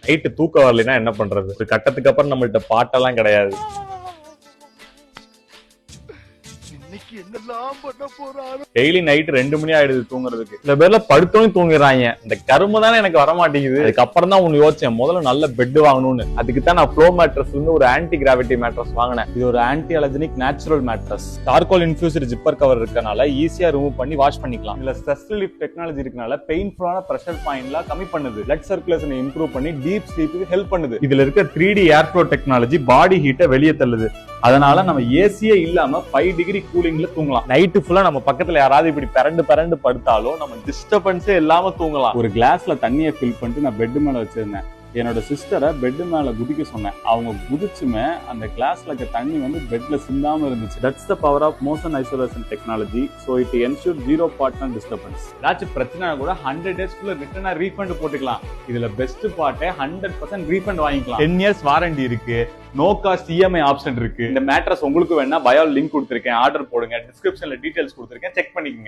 Night தூக்கம் வரலைன்னா என்ன பண்றது? ஒரு கட்டத்துக்கு அப்புறம் நம்மள்ட்ட பாட்டெல்லாம் கிடையாது. டெய்லி நைட் 2 மணி ஆயிடுது தூங்குறதுக்கு. சில பேர்ல படுத்தோன்னு தூங்குறாங்க. இந்த கரும்பு தானே எனக்கு வர மாட்டேங்குது. அதுக்கப்புறம் தான் ஒண்ணு யோசிச்சேன், முதல்ல நல்ல பெட் வாங்கணும்னு. அதுக்கு தான் நான் ஃப்ளோ மேட்ரஸ்ல இருந்து ஒரு ஆன்டி கிராவிட்டி மேட்ரஸ் வாங்கினேன். இது ஒரு anti allergenic natural mattress. Charcoal infused zipper cover இருக்கனால ஈஸியா ரிமூவ் பண்ணி வாஷ் பண்ணிக்கலாம். இதுல ஸ்ட்ரெஸ் ரிலீஃப் டெக்னாலஜி இருக்கனால பெயின்ஃபுல்லான பிரஷர் பாயிண்ட்லாம் கம்மி பண்ணுது. பிளட் சர்க்குலேஷனை இம்ப்ரூவ் பண்ணி டீப் ஸ்லீப்புக்கு ஹெல்ப் பண்ணுது. இதுல இருக்க 3D ஏர் ஃப்ளோ டெக்னாலஜி பாடி ஹீட்டை வெளியே தள்ளுது. அதனால நம்ம ஏசியே இல்லாம 5 டிகிரி கூலிங்ல தூங்கலாம். நைட்டு ஃபுல்லா நம்ம பக்கத்துல யாராவது இப்படி பரண்டு படுத்தாலும் நம்ம டிஸ்டர்பன்ஸே இல்லாம தூங்கலாம். ஒரு கிளாஸ்ல தண்ணியை ஃபில் பண்ணிட்டு நான் பெட் மேல வச்சிருந்தேன். என்னோட சிஸ்டரை பெட் மேல குதிக்க சொன்னேன். அவங்க குதிச்சுமே அந்த கிளாஸ்ல இருக்க தண்ணி வந்து பெட்ல சிந்தாம இருந்துச்சு. That's the power of motion isolation technology. So it ensure 0 partner disturbance. ஏதாச்சும் பிரச்சனை கூட 100 டேஸ்க்குள்ள ரிட்டர்னா ரீஃபண்ட் போட்டுக்கலாம். இதுல பெஸ்ட் பார்ட்டே 100% ரீஃபண்ட் வாங்கிக்கலாம். 10 இயர்ஸ் வாரண்டி இருக்கு. நோ காஸ்ட் இஎம்ஐ ஆப்ஷன் இருக்கு. இந்த மேட்ரஸ் உங்களுக்கு வேணா பயோல லிங்க் கொடுத்திருக்கேன், ஆர்டர் போடுங்க. டிஸ்கிரிப்ஷன்ல டீடைல்ஸ் கொடுத்திருக்கேன், செக் பண்ணிக்கங்க.